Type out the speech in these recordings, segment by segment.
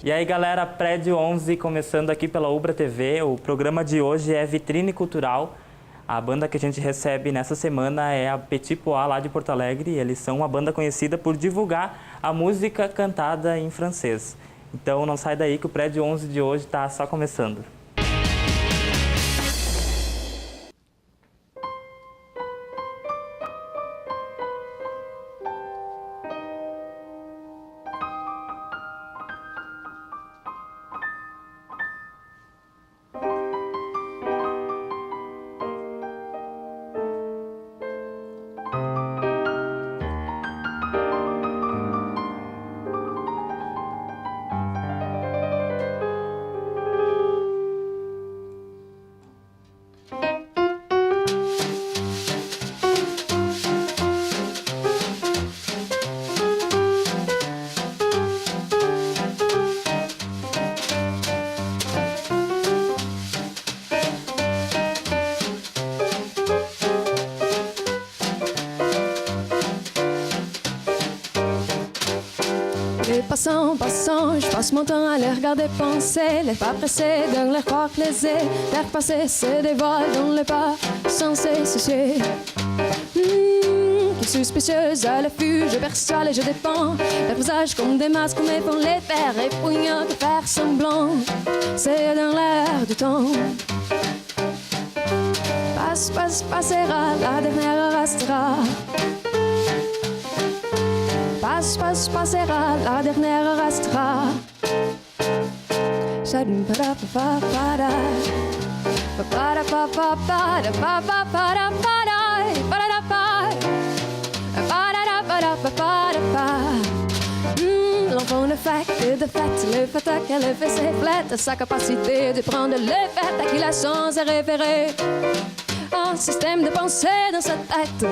E aí, galera, Prédio 11, começando aqui pela Ubra TV. O programa de hoje é Vitrine Cultural. A banda que a gente recebe nessa semana é a Petit Pois, lá de Porto Alegre. Eles são uma banda conhecida por divulgar a música cantada em francês. Então não sai daí que o Prédio 11 de hoje está só começando. Passant, je passe mon temps à les regarder penser, les pas pressés dans leur corps lésés, l'air passé se dévoile dans les pas sans cesser. Qui suspicieuse à l'affût, je perçois et je dépends, leurs visages comme des masques mais font les faire répugnants de faire semblant, c'est dans l'air du temps. Passera, la dernière restera. Passera, la dernière restera. L'enfant ne fait que de fait, le fait qu'elle fait ses flettes, sa capacité de prendre le fait à qui la sens est référée. Un système de pensée dans sa tête.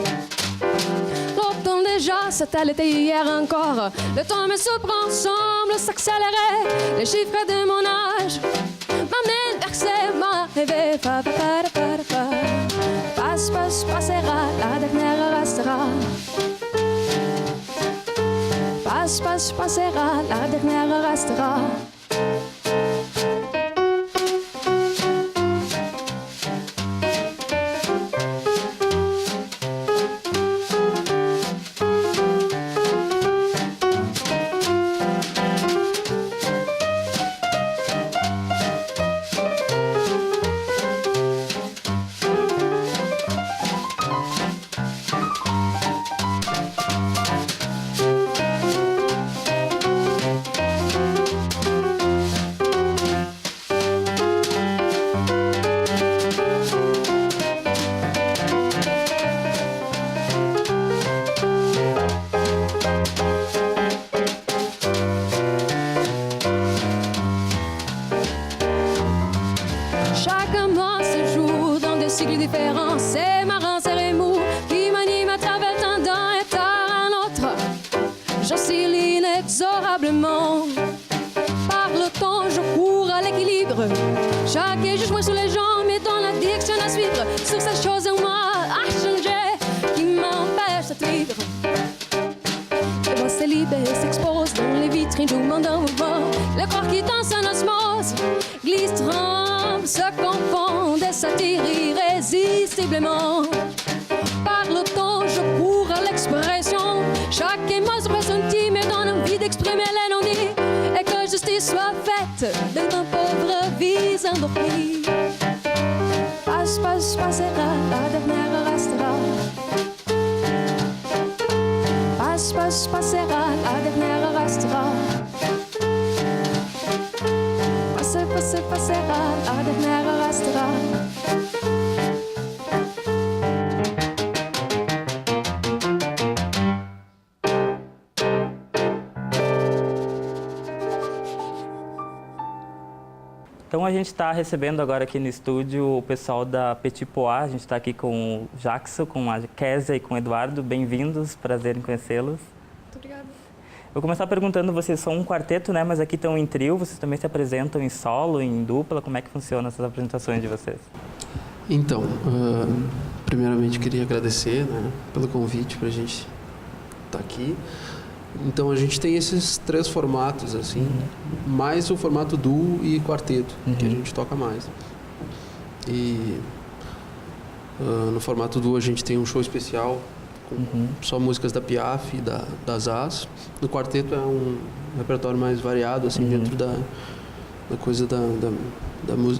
L'automne déjà, c'était l'été hier encore. Le temps me surprend, semble s'accélérer. Les chiffres de mon âge m'amènent vers ces mots rêvés. Passera, la dernière restera. Passera, la dernière restera. C'est marrant, c'est les mots qui m'animent à travers tant d'un état à un autre. J'oscille inexorablement. Par le temps, je cours à l'équilibre. Chaque jugement sur les gens met dans l'addiction à suivre. Sur ces choses en moi à changer qui m'empêchent d'être libre. Et moi, c'est libre et s'expose dans les vitrines du monde en mouvement. Le corps qui danse en osmose glisse, tremble, se confond et s'attire irrésistiblement. Par le temps, je cours à l'expression. Chaque émotion pressentie me donne envie d'exprimer les non-dits et que justice soit faite de ma pauvre vie endormie. Passera, la dernière restera. Passera, la dernière restera. Passera, la dernière restera. Então a gente está recebendo agora aqui no estúdio o pessoal da Petit Pois. A gente está aqui com o Jackson, com a Kézia e com o Eduardo. Bem-vindos, prazer em conhecê-los. Muito obrigada. Vou começar perguntando, vocês são um quarteto, né? Mas aqui estão em trio, vocês também se apresentam em solo, em dupla. Como é que funcionam essas apresentações de vocês? Então, primeiramente queria agradecer, né, pelo convite para a gente estar aqui. Então a gente tem esses 3 formatos, assim, mais o formato duo e quarteto, que a gente toca mais. E no formato duo a gente tem um show especial com só músicas da Piaf e da Zaz. No quarteto é um repertório mais variado, assim, dentro da coisa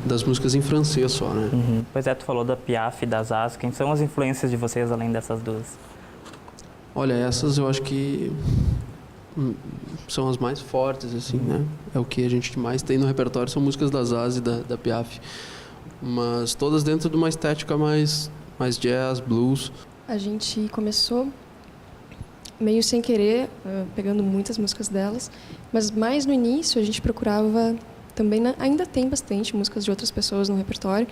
das músicas em francês só, né? Pois é, tu falou da Piaf e da Zaz. Quem são as influências de vocês além dessas duas? Olha, essas eu acho que são as mais fortes, assim, né? É o que a gente mais tem no repertório, são músicas da Zaz e da Piaf. Mas todas dentro de uma estética mais jazz, blues. A gente começou meio sem querer, pegando muitas músicas delas, mas mais no início a gente procurava também, ainda tem bastante músicas de outras pessoas no repertório,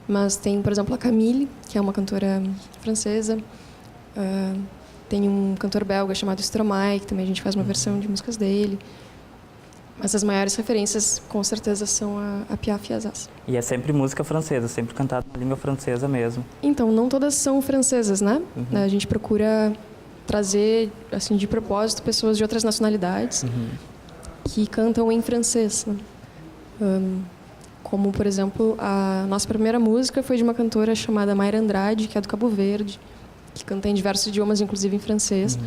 mas tem, por exemplo, a Camille, que é uma cantora francesa, tem um cantor belga chamado Stromae, que também a gente faz uma versão de músicas dele. Mas as maiores referências, com certeza, são a Piaf e a Zaz. E é sempre música francesa, sempre cantada na língua francesa mesmo. Então, não todas são francesas, né? A gente procura trazer, assim, de propósito, pessoas de outras nacionalidades que cantam em francês, né? Como, por exemplo, a nossa primeira música foi de uma cantora chamada Mayra Andrade, que é do Cabo Verde, que canta em diversos idiomas, inclusive em francês.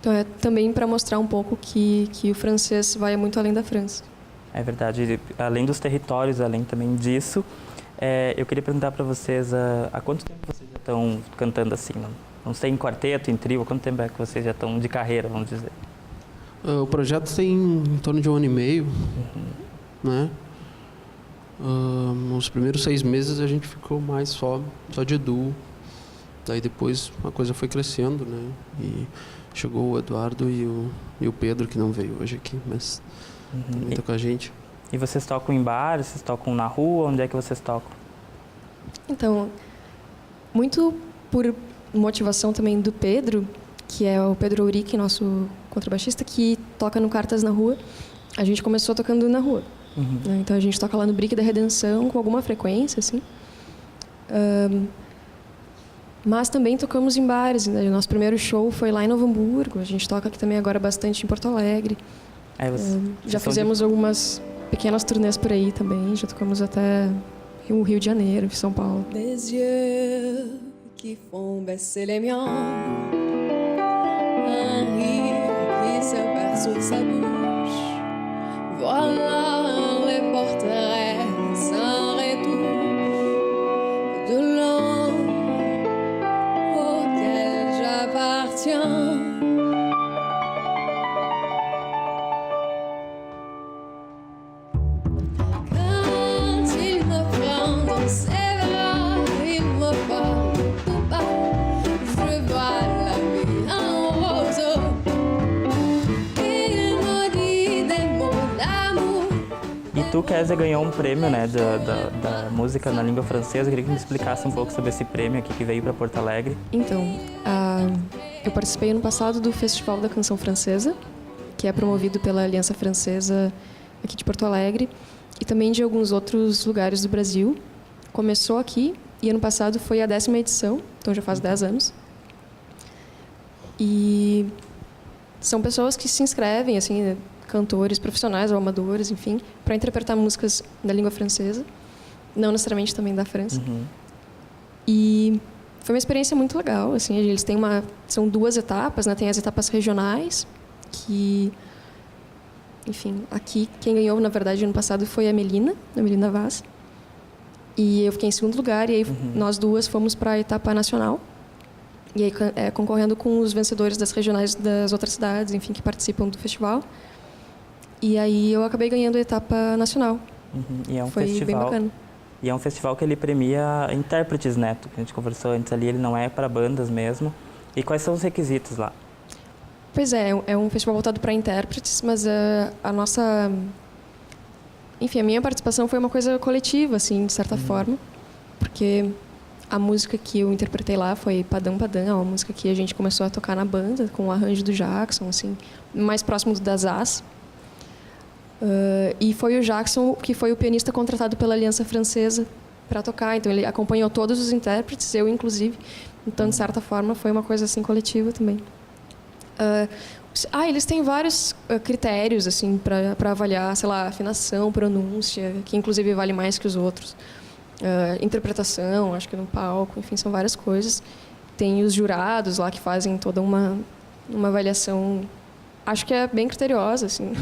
Então é também para mostrar um pouco que o francês vai muito além da França. É verdade. Além dos territórios, além também disso, eu queria perguntar para vocês há quanto tempo vocês já estão cantando assim? Não sei, em quarteto, em trio, há quanto tempo é que vocês já estão de carreira, vamos dizer? O projeto tem em torno de 1 ano e meio, né? Nos primeiros 6 meses a gente ficou mais só de duo. Daí depois a coisa foi crescendo, né? E chegou o Eduardo e o Pedro, que não veio hoje aqui, mas também tá com a gente. E vocês tocam em bares, vocês tocam na rua? Onde é que vocês tocam? Então, muito por motivação também do Pedro, que é o Pedro Auric, nosso contrabaixista, que toca no Cartas na Rua. A gente começou tocando na rua. Né? Então a gente toca lá no Brick da Redenção com alguma frequência, assim. Mas também tocamos em bares, né? O nosso primeiro show foi lá em Novo Hamburgo. A gente toca aqui também agora bastante em Porto Alegre. Já fizemos algumas pequenas turnês por aí também. Já tocamos até o Rio de Janeiro, São Paulo. Des yeux qui font baisser les miens, un rire qui se perd sous sa bouche. Voilà les portraits sans retouche de l'homme auquel j'appartiens. Quand il me prend dans ses bras, il me parle tout bas. Je vois la vie en rose. Il me dit des mots d'amour. E tu, Kézia, ganhou um prêmio, né, da música na língua francesa. Eu queria que me explicasse um pouco sobre esse prêmio aqui que veio para Porto Alegre. Então, eu participei ano passado do Festival da Canção Francesa, que é promovido pela Aliança Francesa aqui de Porto Alegre e também de alguns outros lugares do Brasil. Começou aqui e ano passado foi a 10ª edição, então já faz 10 anos. E são pessoas que se inscrevem, assim, cantores profissionais ou amadores, enfim, para interpretar músicas da língua francesa, não necessariamente também da França. E foi uma experiência muito legal, assim, eles têm são 2 etapas, né? Tem as etapas regionais, que, enfim, aqui quem ganhou, na verdade, ano passado foi a Melina Vaz. E eu fiquei em 2º lugar, e aí nós 2 fomos para a etapa nacional. E aí concorrendo com os vencedores das regionais das outras cidades, enfim, que participam do festival. E aí eu acabei ganhando a etapa nacional. E é um Foi festival, bem bacana. E é um festival que ele premia intérpretes, né? A gente conversou antes ali, ele não é para bandas mesmo. E quais são os requisitos lá? Pois é um festival voltado para intérpretes, mas a nossa... Enfim, a minha participação foi uma coisa coletiva, assim, de certa forma, porque a música que eu interpretei lá foi Padam Padam, é uma música que a gente começou a tocar na banda, com o arranjo do Jackson, assim, mais próximo das Zaz. E foi o Jackson que foi o pianista contratado pela Aliança Francesa para tocar, então ele acompanhou todos os intérpretes, eu inclusive, então de certa forma foi uma coisa assim coletiva também. Eles têm vários critérios assim para avaliar, sei lá, afinação, pronúncia, que inclusive vale mais que os outros. Interpretação, acho que no palco, enfim, são várias coisas. Tem os jurados lá que fazem toda uma avaliação, acho que é bem criteriosa, assim.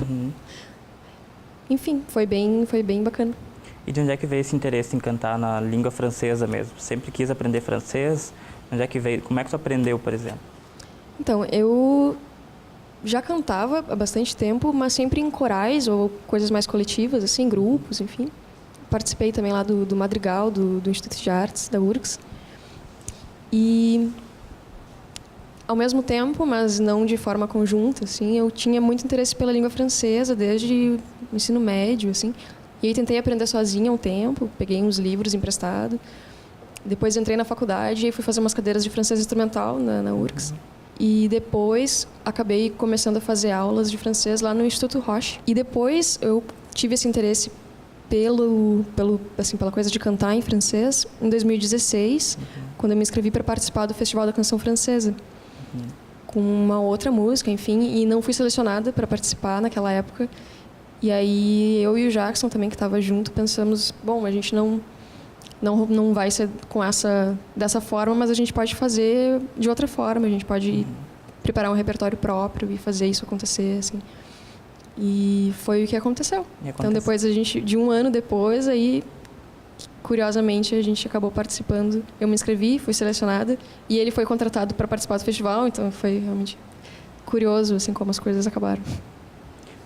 Enfim, foi bem bacana. E de onde é que veio esse interesse em cantar na língua francesa mesmo? Sempre quis aprender francês? Onde é que veio? Como é que tu aprendeu, por exemplo? Então, eu já cantava há bastante tempo, mas sempre em corais ou coisas mais coletivas, assim, grupos, enfim. Participei também lá do Madrigal, do Instituto de Artes, da URGS. E, ao mesmo tempo, mas não de forma conjunta, assim, eu tinha muito interesse pela língua francesa desde o ensino médio, assim. E aí tentei aprender sozinha um tempo, peguei uns livros emprestados. Depois entrei na faculdade e fui fazer umas cadeiras de francês instrumental na URGS. E depois acabei começando a fazer aulas de francês lá no Instituto Roche. E depois eu tive esse interesse pela coisa de cantar em francês em 2016, quando eu me inscrevi para participar do Festival da Canção Francesa, com uma outra música, enfim, e não fui selecionada para participar naquela época. E aí eu e o Jackson também, que estava junto, pensamos, bom, a gente não vai ser dessa forma, mas a gente pode fazer de outra forma, a gente pode preparar um repertório próprio e fazer isso acontecer, assim. E foi o que aconteceu. Então, depois de um ano depois, aí, curiosamente, a gente acabou participando. Eu me inscrevi, fui selecionada, e ele foi contratado para participar do festival, então foi realmente curioso, assim, como as coisas acabaram.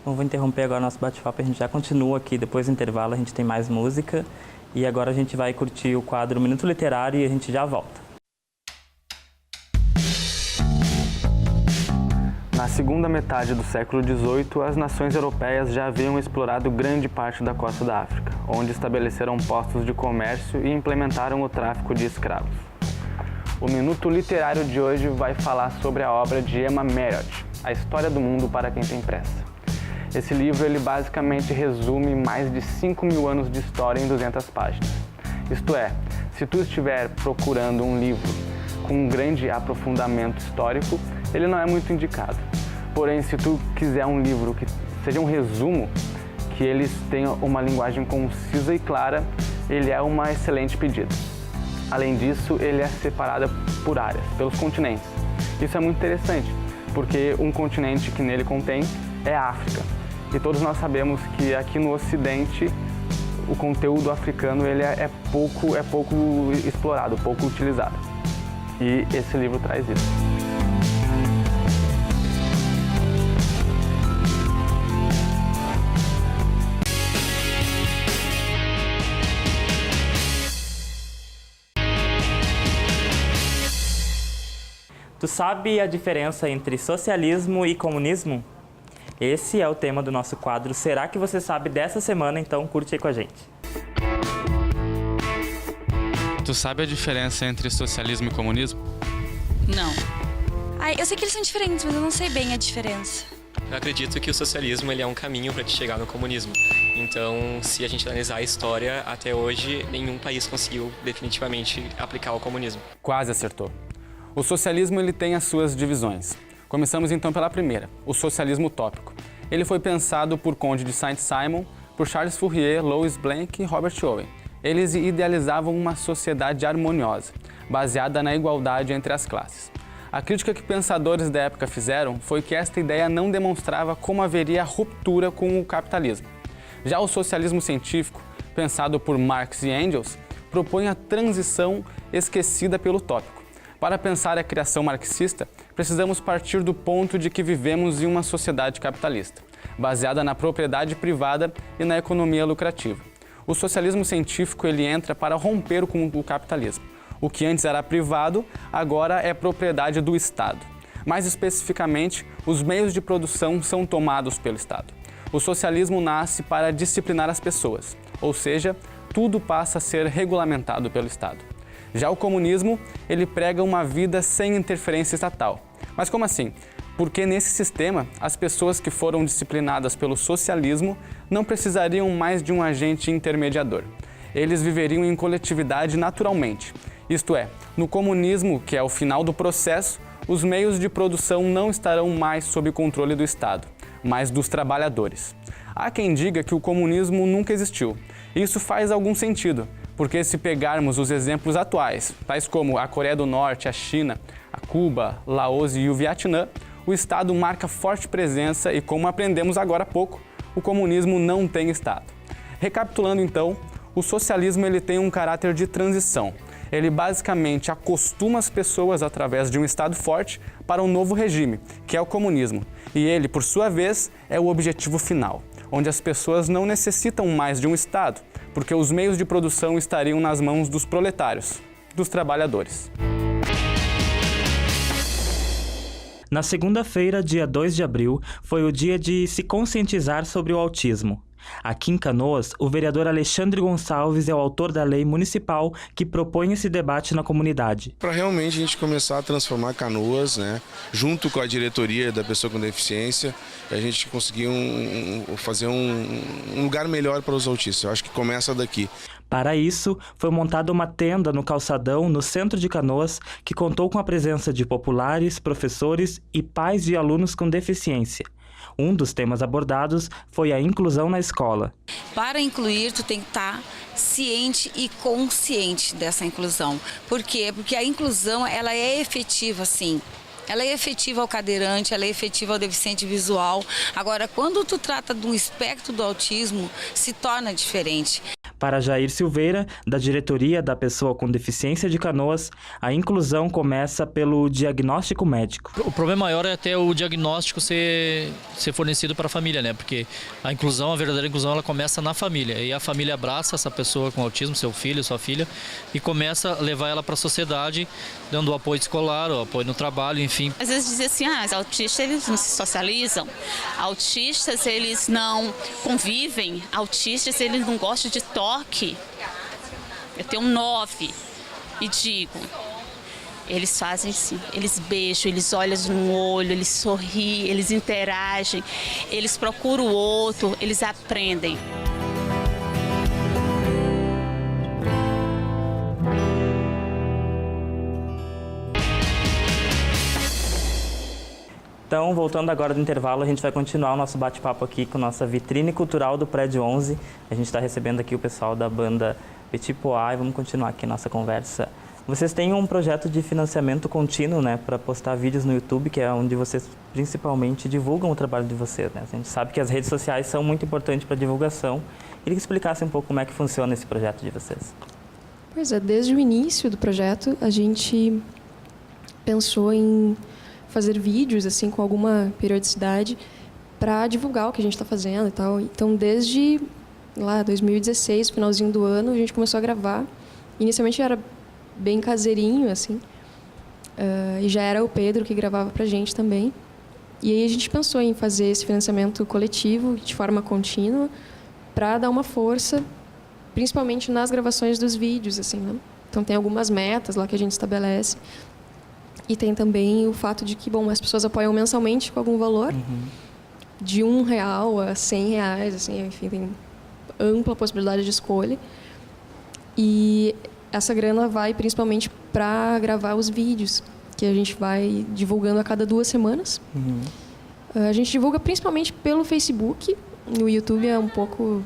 Bom, vou interromper agora nosso bate-papo, a gente já continua aqui, depois do intervalo a gente tem mais música, e agora a gente vai curtir o quadro Minuto Literário e a gente já volta. Na segunda metade do século XVIII, as nações europeias já haviam explorado grande parte da costa da África, onde estabeleceram postos de comércio e implementaram o tráfico de escravos. O Minuto Literário de hoje vai falar sobre a obra de Emma Marriott, A História do Mundo para Quem Tem Pressa. Esse livro ele basicamente resume mais de 5.000 anos de história em 200 páginas. Isto é, se tu estiver procurando um livro com um grande aprofundamento histórico, ele não é muito indicado. Porém, se tu quiser um livro que seja um resumo, que eles tenham uma linguagem concisa e clara, ele é uma excelente pedida. Além disso, ele é separado por áreas, pelos continentes. Isso é muito interessante, porque um continente que nele contém é a África. E todos nós sabemos que aqui no Ocidente, o conteúdo africano ele é pouco explorado, pouco utilizado. E esse livro traz isso. Tu sabe a diferença entre socialismo e comunismo? Esse é o tema do nosso quadro Será que você sabe dessa semana? Então curte aí com a gente. Tu sabe a diferença entre socialismo e comunismo? Não. Eu sei que eles são diferentes, mas eu não sei bem a diferença. Eu acredito que o socialismo ele é um caminho para te chegar no comunismo. Então, se a gente analisar a história, até hoje, nenhum país conseguiu definitivamente aplicar o comunismo. Quase acertou. O socialismo ele tem as suas divisões. Começamos então pela primeira, o socialismo utópico. Ele foi pensado por Conde de Saint-Simon, por Charles Fourier, Louis Blanc e Robert Owen. Eles idealizavam uma sociedade harmoniosa, baseada na igualdade entre as classes. A crítica que pensadores da época fizeram foi que esta ideia não demonstrava como haveria ruptura com o capitalismo. Já o socialismo científico, pensado por Marx e Engels, propõe a transição esquecida pelo utópico. Para pensar a criação marxista, precisamos partir do ponto de que vivemos em uma sociedade capitalista, baseada na propriedade privada e na economia lucrativa. O socialismo científico ele entra para romper com o capitalismo. O que antes era privado, agora é propriedade do Estado. Mais especificamente, os meios de produção são tomados pelo Estado. O socialismo nasce para disciplinar as pessoas, ou seja, tudo passa a ser regulamentado pelo Estado. Já o comunismo, ele prega uma vida sem interferência estatal. Mas como assim? Porque nesse sistema, as pessoas que foram disciplinadas pelo socialismo não precisariam mais de um agente intermediador. Eles viveriam em coletividade naturalmente. Isto é, no comunismo, que é o final do processo, os meios de produção não estarão mais sob controle do Estado, mas dos trabalhadores. Há quem diga que o comunismo nunca existiu. Isso faz algum sentido, porque se pegarmos os exemplos atuais, tais como a Coreia do Norte, a China, a Cuba, Laos e o Vietnã, o Estado marca forte presença e, como aprendemos agora há pouco, o comunismo não tem Estado. Recapitulando então, o socialismo ele tem um caráter de transição. Ele basicamente acostuma as pessoas através de um Estado forte para um novo regime, que é o comunismo. E ele, por sua vez, é o objetivo final, onde as pessoas não necessitam mais de um Estado, porque os meios de produção estariam nas mãos dos proletários, dos trabalhadores. Na segunda-feira, dia 2 de abril, foi o dia de se conscientizar sobre o autismo. Aqui em Canoas, o vereador Alexandre Gonçalves é o autor da lei municipal que propõe esse debate na comunidade. Para realmente a gente começar a transformar Canoas, né, junto com a diretoria da pessoa com deficiência, a gente conseguir fazer um lugar melhor para os autistas. Eu acho que começa daqui. Para isso, foi montada uma tenda no calçadão, no centro de Canoas, que contou com a presença de populares, professores e pais de alunos com deficiência. Um dos temas abordados foi a inclusão na escola. Para incluir, tu tem que estar ciente e consciente dessa inclusão. Por quê? Porque a inclusão ela é efetiva, sim. Ela é efetiva ao cadeirante, ela é efetiva ao deficiente visual. Agora, quando tu trata de um espectro do autismo, se torna diferente. Para Jair Silveira, da diretoria da pessoa com deficiência de Canoas, a inclusão começa pelo diagnóstico médico. O problema maior é até o diagnóstico ser fornecido para a família, né? Porque a inclusão, a verdadeira inclusão, ela começa na família. E a família abraça essa pessoa com autismo, seu filho, sua filha, e começa a levar ela para a sociedade, dando o apoio escolar, o apoio no trabalho, enfim. Às vezes dizem assim, os autistas eles não se socializam, autistas eles não convivem, autistas eles não gostam de toque. Eu tenho um 9 e digo, eles fazem sim, eles beijam, eles olham no olho, eles sorriem, eles interagem, eles procuram o outro, eles aprendem. Então, voltando agora do intervalo, a gente vai continuar o nosso bate-papo aqui com nossa vitrine cultural do Prédio 11. A gente está recebendo aqui o pessoal da banda Petit Pois e vamos continuar aqui a nossa conversa. Vocês têm um projeto de financiamento contínuo, né, para postar vídeos no YouTube, que é onde vocês principalmente divulgam o trabalho de vocês, né? A gente sabe que as redes sociais são muito importantes para a divulgação. Queria que explicasse um pouco como é que funciona esse projeto de vocês. Pois é, desde o início do projeto, a gente pensou em fazer vídeos assim com alguma periodicidade para divulgar o que a gente está fazendo e tal. Então, desde lá 2016, finalzinho do ano, a gente começou a gravar. Inicialmente era bem caseirinho, assim, e já era o Pedro que gravava para a gente também. E aí a gente pensou em fazer esse financiamento coletivo de forma contínua para dar uma força, principalmente nas gravações dos vídeos, assim, né? Então tem algumas metas lá que a gente estabelece. E tem também o fato de que, bom, as pessoas apoiam mensalmente com algum valor, de R$1 a R$100, assim, enfim, tem ampla possibilidade de escolha. E essa grana vai principalmente para gravar os vídeos, que a gente vai divulgando a cada 2 semanas. A gente divulga principalmente pelo Facebook. No YouTube é um pouco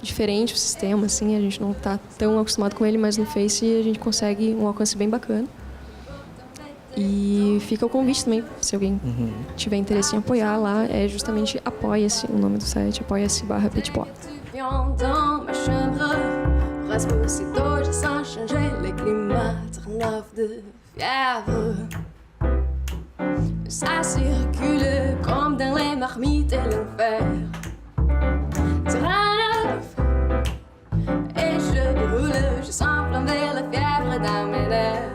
diferente o sistema, assim, a gente não está tão acostumado com ele, mas no Face a gente consegue um alcance bem bacana. E fica o convite também, se alguém tiver interesse em apoiar lá, é justamente Apoia-se, o nome do site, apoia-se/Petit Pois. Dans ma chambre, presque aussitôt, je sens changer le climat, 39 de fièvre. Ça circule comme dans les marmites et l'enfer. 39, et je brûle, je sens flamber la fièvre dans mes lèvres.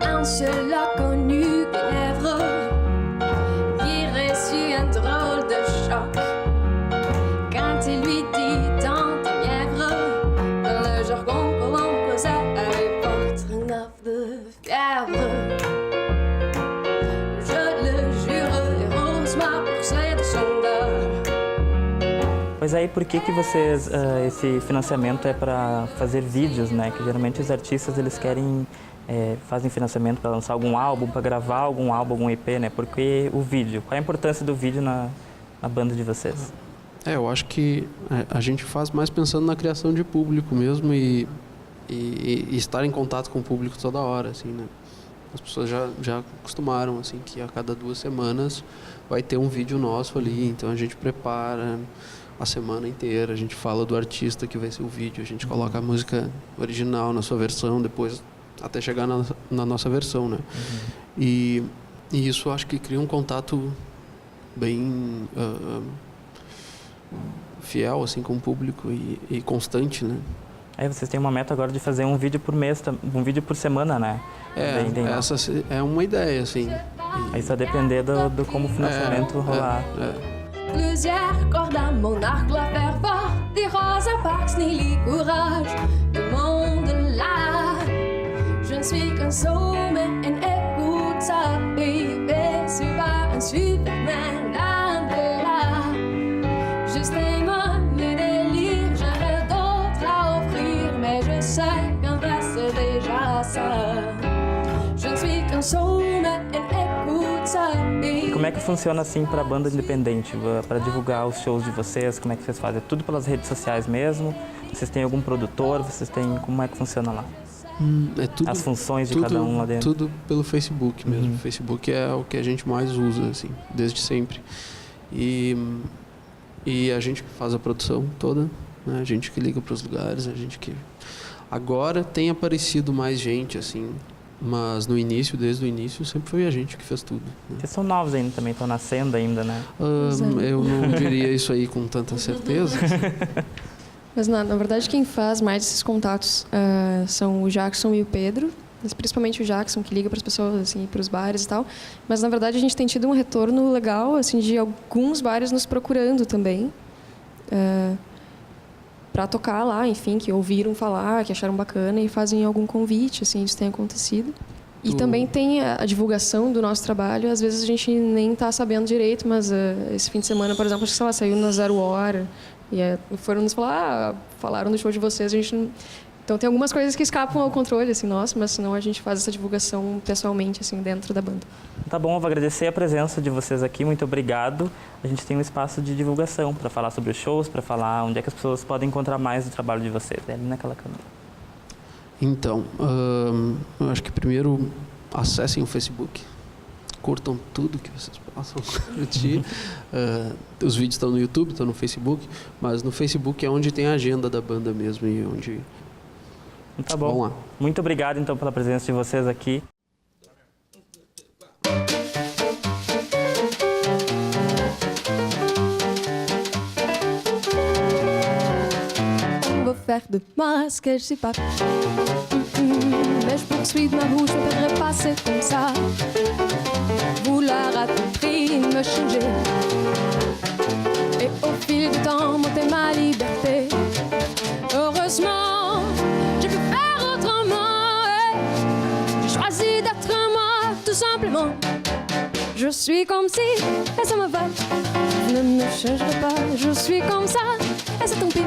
Un seul a connu Ténèbres, qui reçut un drôle de choc quand il lui dit dans ton mièvre, dans le jargon que l'on causait à l'époque, 39 de fièvre. Je le jure, heureusement pour cette sondeur. Mas aí por que vocês, esse financiamento é para fazer vídeos, né? Que geralmente os artistas eles querem, fazem financiamento para lançar algum álbum, para gravar algum álbum, algum EP, né? Porque o vídeo, qual a importância do vídeo na banda de vocês? Eu acho que a gente faz mais pensando na criação de público mesmo e estar em contato com o público toda hora, assim, né? As pessoas já acostumaram, assim, que a cada 2 semanas vai ter um vídeo nosso ali, então a gente prepara a semana inteira, a gente fala do artista que vai ser o vídeo, a gente coloca a música original na sua versão, depois até chegar na nossa versão, né? E isso acho que cria um contato bem fiel, assim, com o público e constante, né? Aí vocês têm uma meta agora de fazer um vídeo por mês, um vídeo por semana, né? Essa é uma ideia, assim. Aí só depender do como o financiamento rolar. Plusieurs cordes à mon arc, la faire fort, des roses à Pax, ni courage, le monde là. Je ne suis qu'un sommet, une écoute, ça bébé, c'est pas un superman, là de là. Juste un mot, le délire, j'en ai d'autres à offrir, mais je sais qu'un vrai c'est déjà ça. Je ne suis qu'un sommet, une écoute, ça bébé. E como é que funciona assim para a banda independente, para divulgar os shows de vocês? Como é que vocês fazem? É tudo pelas redes sociais mesmo? Vocês têm algum produtor? Como é que funciona lá? Tudo, as funções de cada um lá dentro? Tudo pelo Facebook mesmo. O Facebook é o que a gente mais usa, assim, desde sempre. E a gente que faz a produção toda, né? A gente que liga para os lugares, a gente que... Agora tem aparecido mais gente, assim, mas no início, desde o início, sempre foi a gente que fez tudo, né? Vocês são novos ainda também, estão nascendo ainda, né? Eu não diria isso aí com tanta certeza. Mas na verdade quem faz mais esses contatos são o Jackson e o Pedro, mas principalmente o Jackson, que liga para as pessoas, assim, para os bares e tal. Mas na verdade a gente tem tido um retorno legal, assim, de alguns bares nos procurando também para tocar lá, enfim, que ouviram falar, que acharam bacana e fazem algum convite, assim, isso tem acontecido. E também tem a divulgação do nosso trabalho, às vezes a gente nem está sabendo direito, mas esse fim de semana, por exemplo, acho que, sei lá, saiu na 0 Hora, e foram nos falar, falaram do show de vocês, a gente não... Então tem algumas coisas que escapam ao controle, assim, nosso, mas senão a gente faz essa divulgação pessoalmente, assim, dentro da banda. Tá bom, eu vou agradecer a presença de vocês aqui, muito obrigado. A gente tem um espaço de divulgação para falar sobre os shows, para falar onde é que as pessoas podem encontrar mais do trabalho de vocês, ali naquela câmera. Então, eu acho que primeiro acessem o Facebook, curtam tudo que vocês possam curtir. Os vídeos estão no YouTube, estão no Facebook, mas no Facebook é onde tem a agenda da banda mesmo e onde... Tá bom. Vamos lá. Muito obrigado, então, pela presença de vocês aqui. On va faire de moi ce que je sais pas. Mais je poursuis de ma bouche, je ne voudrais passer comme ça. Vouloir à tout prix me changer. Et au fil du temps, monter ma liberté. Heureusement, j'ai pu faire autrement. J'ai choisi d'être moi, tout simplement. Je suis comme si, et ça me va. Je ne me changerai pas, je suis comme ça, et c'est tant pis.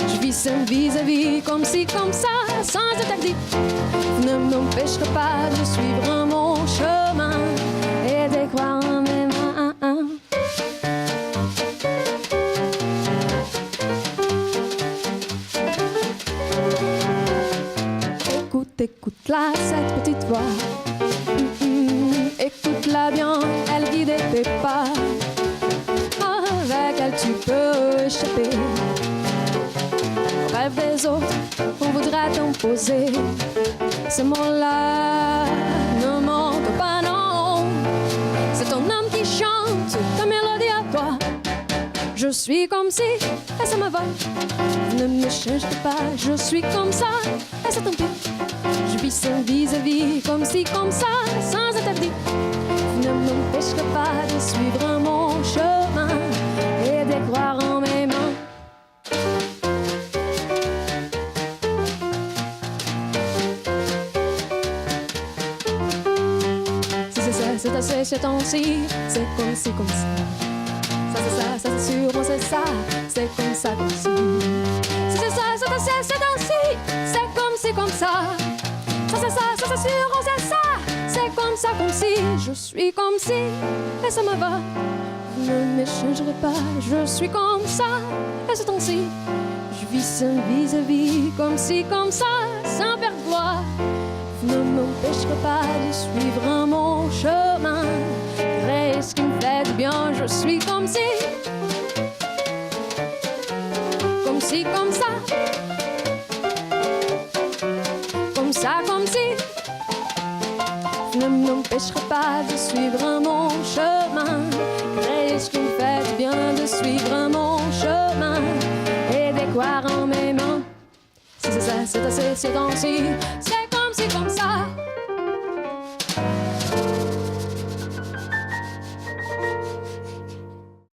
Je vis seul vis-à-vis, comme si, comme ça, sans interdit. Vous ne m'empêcherez pas de suivre mon chemin et de croire en mes mains. Écoute-la, cette petite voix. Écoute-la bien, elle guide tes pas. Avec elle tu peux échapper aux rêves des autres, on voudra t'imposer. Ces mots-là ne mentent pas, non. C'est ton âme qui chante ta mélodie à toi. Je suis comme si, et ça me va. Vous ne me cherchez pas, je suis comme ça, et c'est tant pis. Je vis seul vis-à-vis, comme si, comme ça, sans interdit. Vous ne m'empêcherez pas de suivre mon chemin et de croire en mes mains. Si c'est ça, c'est assez, c'est temps-ci. C'est comme si, comme ça. Ça c'est sûr, moi c'est ça. ça, c'est comme ça, comme si. Si c'est ça, c'est ainsi, c'est comme ça. Ça, c'est ça, ça, c'est sûr, c'est ça. C'est comme ça, comme si. Je suis comme si, et ça me va. Vous ne me changerez pas, je suis comme ça, et c'est ainsi. Je vis sans vis-à-vis, comme si, comme ça, sans perdre gloire. Vous ne m'empêcherez pas de suivre mon chemin. Vrai, ce qui me fait du bien, je suis comme si. Comme si, comme ça. Comme ça, comme si. Vous ne m'empêcherez pas de suivre mon chemin. Vrai, ce qui me fait du bien de suivre mon chemin. Et de croire en mes mains. Si c'est ça, c'est assez, c'est ainsi. C'est comme si, comme ça.